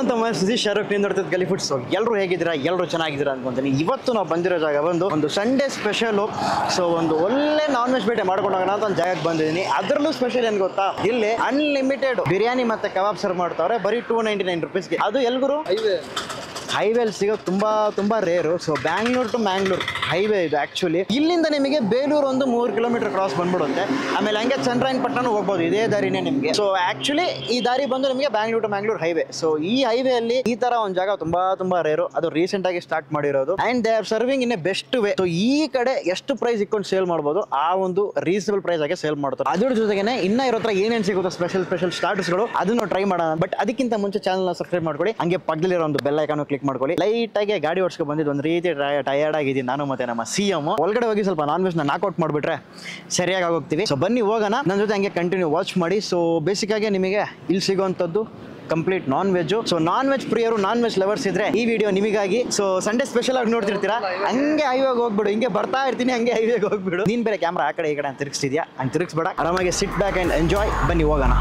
ಅಂತ ಮನಸ್ಸಿ ಶಾರುಖ್ ನೀನು ನೋಡ್ತಿದ್ದು ಗಲಿ ಫುಡ್ಸ್. ಎಲ್ಲರೂ ಹೇಗಿದ್ದೀರಾ, ಎಲ್ಲರೂ ಚೆನ್ನಾಗಿದ್ದೀರಾ ಅನ್ಕೊಂತೀನಿ. ಇವತ್ತು ನಾವು ಬಂದಿರೋ ಜಾಗ ಬಂದು ಒಂದು ಸಂಡೇ ಸ್ಪೆಷಲು. ಸೊ ಒಂದು ಒಳ್ಳೆ ನಾನ್ ವೆಜ್ ಬೇಟೆ ಮಾಡ್ಕೊಂಡು ಹೋಗೋಣ ಅಂತ ಒಂದು ಜಾಗಕ್ಕೆ ಬಂದಿದ್ದೀನಿ. ಅದರಲ್ಲೂ ಸ್ಪೆಷಲ್ ಏನು ಗೊತ್ತಾ, ಇಲ್ಲಿ ಅನ್ಲಿಮಿಟೆಡ್ ಬಿರಿಯಾನಿ ಮತ್ತೆ ಕಬಾಬ್ ಸರ್ವ್ ಮಾಡ್ತಾವ್ರೆ ಬರೀ 299 ರುಪೀಸ್ಗೆ. ಅದು ಎಲ್ಗುರು ಹೈವೇಲಿ ಸಿಗೋದು ತುಂಬಾ rare. So Bangalore to Mangalore highway ಇದು ಆ್ಯಕ್ಚುಲಿ. ಇಲ್ಲಿಂದ ನಿಮಗೆ ಬೇಲೂರು ಒಂದು 3 ಕಿಲೋಮೀಟರ್ ಕ್ರಾಸ್ ಬಂದ್ಬಿಡುತ್ತೆ. ಆಮೇಲೆ ಹಂಗೆ ಚಂದ್ರಾಯನಪಟ್ಟಣ ಹೋಗ್ಬೋದು, ಇದೇ ದಾರಿನೇ ನಿಮಗೆ. ಸೊ ಆ್ಯಕ್ಚುಲಿ ಈ ದಾರಿ ಬಂದು ನಿಮಗೆ Bangalore to Mangalore highway. So ಈ ಹೈವೇ ಅಲ್ಲಿ ಈ ತರ ಒಂದು ಜಾಗ ತುಂಬಾ ರೇರು. ಅದು ರೀಸೆಂಟ್ ಆಗಿ ಸ್ಟಾರ್ಟ್ ಮಾಡಿರೋದು and they are serving in a best way. So ಈ ಕಡೆ ಎಷ್ಟು ಪ್ರೈಸ್ ಇಟ್ಕೊಂಡು ಸೇಲ್ ಮಾಡ್ಬೋದು ಆ ಒಂದು ರೀಸನಬಲ್ ಪ್ರೈಸ್ ಆಗಿ ಸೇಲ್ ಮಾಡ್ತಾರೆ. ಅದ್ರ ಜೊತೆಗೆ ಇನ್ನ ಇರೋ ಹತ್ರ ಏನೇನು ಸಿಗುತ್ತೋ ಸ್ಪೆಷಲ್ ಸ್ಟಾರ್ಟರ್ಸ್ಗಳು ಅದನ್ನು ಟ್ರೈ ಮಾಡೋಣ. ಬಟ್ ಅದಕ್ಕಿಂತ ಮುಂಚೆ ಚಾನಲ್ನ ಸಬ್ಸ್ಕ್ರೈಬ್ ಮಾಡ್ಕೊಳ್ಳಿ. ಹಂಗೆ ಪಕ್ಕದಲ್ಲಿರೋ ಒಂದು ಬೆಲ್ ಐಕಾನ್ ಕ್ಲಿಕ್ ಮಾಡ್ಕೊಳ್ಳಿ. ಲೈಟ್ ಆಗಿ ಗಾಡಿ ಓಡಿಸ್ಕೊಂಡು ಬಂದಿದ್ದು ಒಂದು ರೀತಿ ಟಯರ್ಡ್ ಆಗಿದ್ದೀನಿ ನಾನು ಮತ್ತೆ ನಮ್ಮ CM. ಒಳಗಡೆ ಹೋಗಿ ಸ್ವಲ್ಪ ನಾನ್ ವೆಜ್ ನಾಕ್ಔಟ್ ಮಾಡಿಬಿಟ್ರೆ ಸರಿಯಾಗಿ ಆಗೋಗ್ತೀವಿ. ಸೊ ಬನ್ನಿ ಹೋಗೋಣ, ನನ್ನ ಜೊತೆ ಹಂಗೆ ಕಂಟಿನ್ಯೂ ವಾಚ್ ಮಾಡಿ. ಸೊ ಬೇಸಿಕ್ ಆಗಿ ನಿಮಗೆ ಇಲ್ಲಿ ಸಿಗುವಂಥದ್ದು complete non veg. So non veg ಪ್ರಿಯರು, ನಾನ್ ವೆಜ್ ಲವರ್ಸ್ ಇದ್ರೆ ಈ ವಿಡಿಯೋ ನಿಮಗಾಗಿ. ಸೊ ಸಂಡೇ ಸ್ಪೆಷಲ್ ಆಗಿ ನೋಡ್ತಿರ್ತೀರಾ, ಹಂಗೆ ಹೈವೇಗೆ ಹೋಗ್ಬಿಡು. ಹಿಂಗೆ ಬರ್ತಾ ಇರ್ತೀನಿ, ಹಂಗೆ ಹೈವೇಗೆ ಹೋಗ್ಬಿಡು. ನೀನ್ ಬೇರೆ ಕ್ಯಾಮ್ರಾ ಆ ಕಡೆ ಈ ಕಡೆ ಅಂತ ತಿರುಗಿಸ್ತಿದ್ಯಾ, ಹಂಗೆ ತಿರುಗಿಸ್ಬೇಡ. ಆರಾಮಾಗಿ ಸಿಟ್ ಬ್ಯಾಕ್ ಅಂಡ್ ಎಂಜಾಯ್. ಬನ್ನಿ ಹೋಗೋಣ.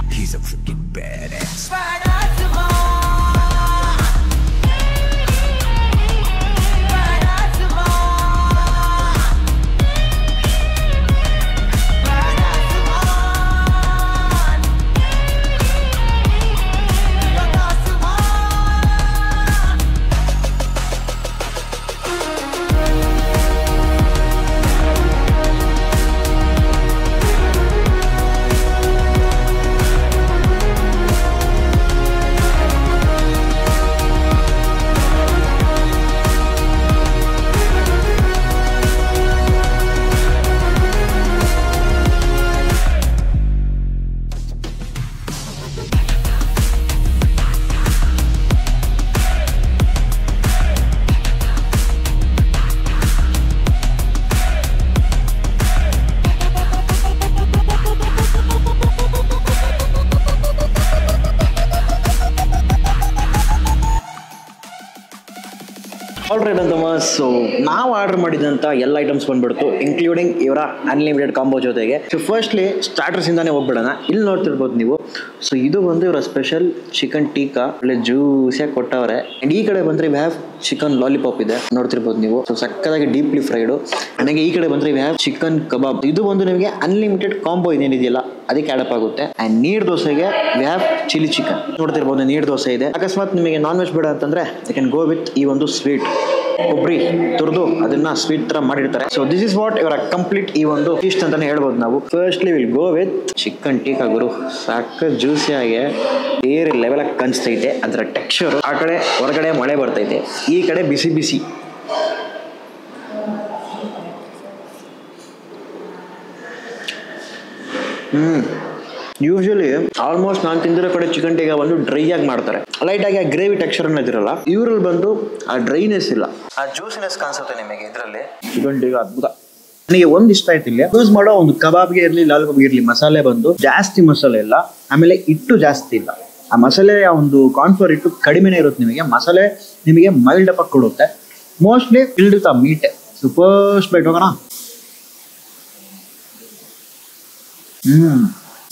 ಆಲ್ರೈಟ್ ಅಂತಮ್ಮ. ಸೊ ನಾವು ಆರ್ಡರ್ ಮಾಡಿದಂಥ ಎಲ್ಲ ಐಟಮ್ಸ್ ಬಂದ್ಬಿಡ್ತು, ಇನ್ಕ್ಲೂಡಿಂಗ್ ಇವರ ಅನ್ಲಿಮಿಟೆಡ್ ಕಾಂಬೋ ಜೊತೆಗೆ. ಸೊ ಫಸ್ಟ್ಲಿ ಸ್ಟಾರ್ಟರ್ಸ್ ಇಂದಾನೆ ಹೋಗ್ಬಿಡೋಣ. ಇಲ್ಲಿ ನೋಡ್ತಿರ್ಬೋದು ನೀವು. ಸೊ ಇದು ಬಂದು ಇವರ ಸ್ಪೆಷಲ್ ಚಿಕನ್ ಟೀಕಾ, ಒಳ್ಳೆ ಜ್ಯೂಸಿಯಾಗಿ ಕೊಟ್ಟವ್ರೆ. ಅಂಡ್ ಈ ಕಡೆ ಬಂದ್ರೆ ವಿ ಹ್ಯಾವ್ ಚಿಕನ್ ಲಾಲಿಪಾಪ್ ಇದೆ, ನೋಡ್ತಿರ್ಬೋದು ನೀವು. ಸೊ ಸಕ್ಕದಾಗಿ ಡೀಪ್ಲಿ ಫ್ರೈಡು. ನನಗೆ ಈ ಕಡೆ ಬಂದ್ರೆ ವಿ ಹ್ಯಾವ್ ಚಿಕನ್ ಕಬಾಬ್. ಇದು ಬಂದು ನಿಮಗೆ ಅನ್ಲಿಮಿಟೆಡ್ ಕಾಂಬೋ ಇದೇನಿದೆಯಲ್ಲ ಅದಕ್ಕೆ ಆಡಪ್ ಆಗುತ್ತೆ. ಅಂಡ್ ನೀರ್ ದೋಸೆಗೆ ವಿ ಹ್ಯಾವ್ ಚಿಲ್ಲಿ ಚಿಕನ್, ನೋಡ್ತಿರ್ಬೋದು ನೀರ್ ದೋಸೆ ಇದೆ. ಅಕಸ್ಮಾತ್ ನಿಮಗೆ ನಾನ್ ವೆಜ್ ಬೇಡ ಅಂತಂದ್ರೆ ಯು ಕ್ಯಾನ್ ಗೋ ವಿತ್ ಈ ಒಂದು ಸ್ವೀಟ್ ಕೊಬ್ಬರಿ ತುರಿದು ಅದನ್ನ ಸ್ವೀಟ್ ತರ ಮಾಡಿರ್ತಾರೆ. ಸೊ ದಿಸ್ ಇಸ್ ವಾಟ್ ಇವರ ಕಂಪ್ಲೀಟ್ ಈ ಒಂದು ಫೀಸ್ಟ್ ಅಂತಾನೆ ಹೇಳ್ಬೋದು ನಾವು. Firstly will go with chicken tikka ಗುರು. ಸಾಕ ಜ್ಯೂಸಿಯಾಗಿ ಬೇರೆ ಲೆವೆಲ್ ಆಗಿ ಕಾಣಿಸ್ತೈತೆ ಅದರ ಟೆಕ್ಸ್ಚರ್. ಆ ಕಡೆ ಹೊರಗಡೆ ಮಳೆ ಬರ್ತೈತೆ, ಈ ಕಡೆ ಬಿಸಿ ಬಿಸಿ. ಯೂಶಲಿ ಆಲ್ಮೋಸ್ಟ್ ನಾನು ತಿಂದಿರೋ ಕಡೆ ಚಿಕನ್ ಟೀಕಾ ಬಂದು ಡ್ರೈ ಆಗಿ ಮಾಡ್ತಾರೆ, ಲೈಟ್ ಆಗಿ ಆ ಗ್ರೇವಿ ಟೆಕ್ಸ್ಚರ್ ಅನ್ನೋದಿರಲ್ಲ. ಇವ್ರಲ್ಲಿ ಬಂದು ಆ ಡ್ರೈನೆಸ್ ಇಲ್ಲ, ಆ ಜ್ಯೂಸಿನೆಸ್ ಕಾಣಿಸುತ್ತೆ ನಿಮಗೆ ಇದರಲ್ಲಿ. ಚಿಕನ್ ಟೀಕಾ ಅದ್ಭುತ. ನನಗೆ ಒಂದು ಇಷ್ಟ ಆಯ್ತು, ಇಲ್ಲಿ ಯೂಸ್ ಮಾಡೋ ಒಂದು ಕಬಾಬ್ಗೆ ಇರಲಿ ಲಾಲಿಪಾಬ್ಗೆ ಇರಲಿ ಮಸಾಲೆ ಬಂದು ಜಾಸ್ತಿ ಮಸಾಲೆ ಇಲ್ಲ, ಆಮೇಲೆ ಹಿಟ್ಟು ಜಾಸ್ತಿ ಇಲ್ಲ. ಆ ಮಸಾಲೆ ಒಂದು ಕಾರ್ನ್ಫ್ಲೋರ್ ಹಿಟ್ಟು ಕಡಿಮೆನೇ ಇರುತ್ತೆ ನಿಮಗೆ, ಮಸಾಲೆ ನಿಮಗೆ ಮೈಲ್ಡ್ ಅಪ್ ಕೊಡುತ್ತೆ. ಮೋಸ್ಟ್ಲಿ ಫಿಲ್ಡ್ ಮೀಟೆ. ಸೊ ಫಸ್ಟ್ ಬೈಟ್ ಹೋಗೋಣ.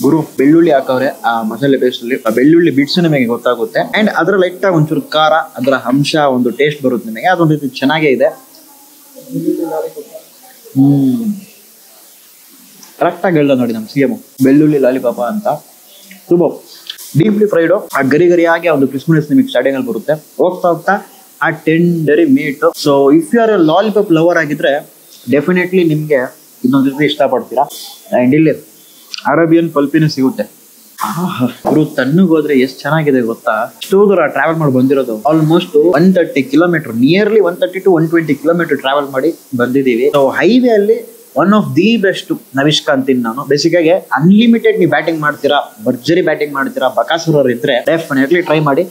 ಗುರು ಬೆಳ್ಳುಳ್ಳಿ ಹಾಕವ್ರೆ ಆ ಮಸಾಲೆ ಪೇಸ್ಟ್ ಅಲ್ಲಿ. ಆ ಬೆಳ್ಳುಳ್ಳಿ ಬಿಟ್ಸ್ ನಿಮಗೆ ಗೊತ್ತಾಗುತ್ತೆ. ಅಂಡ್ ಅದರ ಲೈಟ್ ಆಗಿ ಒಂಚೂರು ಖಾರ, ಅದರ ಅಂಶ ಒಂದು ಟೇಸ್ಟ್ ಬರುತ್ತೆ ನಿಮಗೆ. ಅದೊಂದು ರೀತಿ ಚೆನ್ನಾಗೇ ಇದೆ. ಕರೆಕ್ಟ್ ಆಗಿ ಹೇಳ್ದ ನೋಡಿ ನಮ್ಮ CM, ಬೆಳ್ಳುಳ್ಳಿ ಲಾಲಿಪಾಪ ಅಂತ. Super deeply fried. ಆ ಗರಿ ಆಗಿ ಒಂದು ಕ್ರಿಸ್ಪಿನೆಸ್ ನಿಮಗೆ ಸ್ಟಾರ್ಟಿಂಗ್ ಅಲ್ಲಿ ಬರುತ್ತೆ. ಹೋಗ್ತಾ ಆ ಟೆಂಡರಿ meat. So if you are a lollipop lover ಆಗಿದ್ರೆ ಡೆಫಿನೆಟ್ಲಿ ನಿಮ್ಗೆ ಇದೊಂದು ರೀತಿ ಇಷ್ಟಪಡ್ತೀರಾ. ಅಂಡ್ ಇಲ್ಲಿ ಅರೇಬಿಯನ್ ಪಲ್ಪಿನ ಸಿಗುತ್ತೆ. ಅವರು ತಣ್ಣಗೆ ಹೋದ್ರೆ ಎಷ್ಟು ಚೆನ್ನಾಗಿದೆ ಗೊತ್ತಾ. ಇಷ್ಟು ದೂರ ಟ್ರಾವೆಲ್ ಮಾಡಿ ಬಂದಿರೋದು, almost 130 kilometre, nearly 130 to 120 kilometre travel ಮಾಡಿ ಬಂದಿದ್ದೀವಿ. ಸೊ ಹೈವೇ ಅಲ್ಲಿ ಒನ್ ಆಫ್ ದಿ ಬೆಸ್ಟ್ ನವಿಷ್ಕಾ ಅಂತೀನಿ ನಾನು. ಬೇಸಿಕ್ ಆಗಿ ಅನ್ಲಿಮಿಟೆಡ್ ನೀವು ಬ್ಯಾಟಿಂಗ್ ಮಾಡ್ತೀರಾ, ಭರ್ಜರಿ ಬ್ಯಾಟಿಂಗ್ ಮಾಡ್ತೀರಾ, ಬಕಾಸುರರು ಇದ್ರೆ ಡೆಫಿನೆಟ್ಲಿ ಟ್ರೈ ಮಾಡಿ.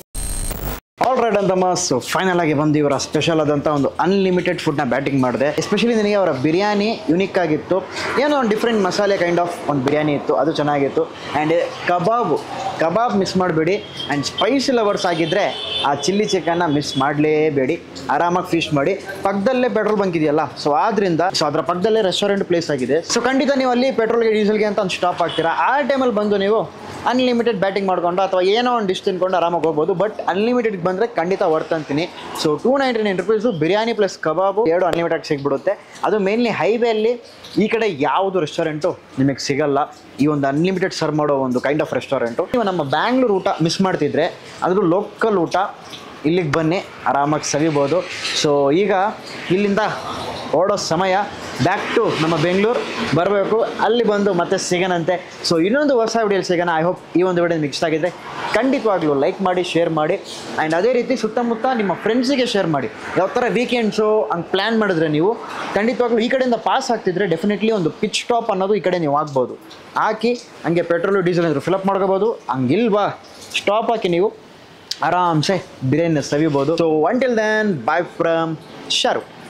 ಆಲ್ರೈಟ್ ಅಂತಮ್ಮ. ಸೊ ಫೈನಲ್ ಆಗಿ ಬಂದು ಇವರ ಸ್ಪೆಷಲ್ ಆದಂಥ ಒಂದು ಅನ್ಲಿಮಿಟೆಡ್ ಫುಡ್ನ ಬ್ಯಾಟಿಂಗ್ ಮಾಡಿದೆ. ಎಸ್ಪೆಷಲಿ ನನಗೆ ಅವರ ಬಿರಿಯಾನಿ ಯುನಿಕ್ ಆಗಿತ್ತು. ಏನೋ ಒಂದು ಡಿಫ್ರೆಂಟ್ ಮಸಾಲೆ ಕೈಂಡ್ ಆಫ್ ಒಂದು ಬಿರಿಯಾನಿ ಇತ್ತು, ಅದು ಚೆನ್ನಾಗಿತ್ತು. ಆ್ಯಂಡ್ ಕಬಾಬು ಕಬಾಬ್ ಮಿಸ್ ಮಾಡಬೇಡಿ. ಆ್ಯಂಡ್ ಸ್ಪೈಸಿ ಲವರ್ಸ್ ಆಗಿದ್ದರೆ ಆ ಚಿಲ್ಲಿ ಚಿಕನ್ನ ಮಿಸ್ ಮಾಡಲೇಬೇಡಿ. ಆರಾಮಾಗಿ ಫೀಸ್ಟ್ ಮಾಡಿ. ಪಕ್ಕದಲ್ಲೇ ಪೆಟ್ರೋಲ್ ಬಂಕ್ ಇದೆಯಲ್ಲ, ಸೊ ಆದ್ದರಿಂದ ಅದರ ಪಕ್ಕದಲ್ಲೇ ರೆಸ್ಟೋರೆಂಟ್ ಪ್ಲೇಸ್ ಆಗಿದೆ. ಸೊ ಖಂಡಿತ ನೀವು ಅಲ್ಲಿ ಪೆಟ್ರೋಲ್ಗೆ ಡೀಸೆಲ್ಗೆ ಅಂತ ಒಂದು ಸ್ಟಾಪ್ ಆಗ್ತೀರಾ. ಆ ಟೈಮಲ್ಲಿ ಬಂದು ನೀವು ಅನ್ಲಿಮಿಟೆಡ್ ಬ್ಯಾಟಿಂಗ್ ಮಾಡ್ಕೊಂಡು ಅಥವಾ ಏನೋ ಒಂದು ಡಿಶ್ ತಿನ್ಕೊಂಡು ಆರಾಮಾಗಿ ಹೋಗ್ಬೋದು. ಬಟ್ ಅನ್ಲಿಮಿಟೆಡ್ಗೆ ಬಂದರೆ ಖಂಡಿತ ವರ್ತ್ ಅಂತೀನಿ. ಸೊ 299 ರುಪೀಸು ಬಿರಿಯಾನಿ ಪ್ಲಸ್ ಕಬಾಬು 2 ಅನ್ಲಿಮಿಟೆಡ್ ಸಿಗ್ಬಿಡುತ್ತೆ. ಅದು ಮೇನ್ಲಿ ಹೈವೇಯಲ್ಲಿ ಈ ಕಡೆ ಯಾವುದು ರೆಸ್ಟೋರೆಂಟು ನಿಮಗೆ ಸಿಗಲ್ಲ ಈ ಒಂದು ಅನ್ಲಿಮಿಟೆಡ್ ಸರ್ವ್ ಮಾಡೋ ಒಂದು ಕೈಂಡ್ ಆಫ್ ರೆಸ್ಟೋರೆಂಟು. ನೀವು ನಮ್ಮ ಬ್ಯಾಂಗ್ಳೂರು ಊಟ ಮಿಸ್ ಮಾಡ್ತಿದ್ರೆ ಅದ್ರ ಲೋಕಲ್ ಊಟ ಇಲ್ಲಿಗೆ ಬನ್ನಿ, ಆರಾಮಾಗಿ ಸವಿಬೋದು. ಸೊ ಈಗ ಇಲ್ಲಿಂದ ಓಡೋ ಸಮಯ, ಬ್ಯಾಕ್ ಟು ನಮ್ಮ ಬೆಂಗಳೂರು ಬರಬೇಕು. ಅಲ್ಲಿ ಬಂದು ಮತ್ತೆ ಸಿಗೋಣಂತೆ. ಸೊ ಇನ್ನೊಂದು ಹೊಸ ವಿಡಿಯೋಲಿ ಸಿಗೋಣ. ಐ ಹೋಪ್ ಈ ಒಂದು ವಿಡಿಯೋ ನಿಮ್ಗೆ ಇಷ್ಟ ಆಗಿದ್ರೆ ಖಂಡಿತವಾಗ್ಲೂ ಲೈಕ್ ಮಾಡಿ, ಶೇರ್ ಮಾಡಿ. ಆ್ಯಂಡ್ ಅದೇ ರೀತಿ ಸುತ್ತಮುತ್ತ ನಿಮ್ಮ ಫ್ರೆಂಡ್ಸಿಗೆ ಶೇರ್ ಮಾಡಿ. ಯಾವ ಥರ ವೀಕೆಂಡ್ಸು ಹಂಗೆ ಪ್ಲ್ಯಾನ್ ಮಾಡಿದ್ರೆ ನೀವು ಖಂಡಿತವಾಗ್ಲೂ ಈ ಕಡೆಯಿಂದ ಪಾಸ್ ಆಗ್ತಿದ್ರೆ ಡೆಫಿನೆಟ್ಲಿ ಒಂದು ಪಿಚ್ ಸ್ಟಾಪ್ ಅನ್ನೋದು ಈ ಕಡೆ ನೀವು ಆಗ್ಬೋದು. ಹಾಕಿ ಹಂಗೆ ಪೆಟ್ರೋಲು ಡೀಸೆಲ್ ಏನಾದರೂ ಫಿಲಪ್ ಮಾಡ್ಕೋಬೋದು. ಹಂಗಿಲ್ವಾ ಸ್ಟಾಪ್ ಹಾಕಿ ನೀವು ಆರಾಮ್ಸೆ ಬಿರಿಯಾನಿನ ಸವಿಬೋದು. So until then bye from Sharu.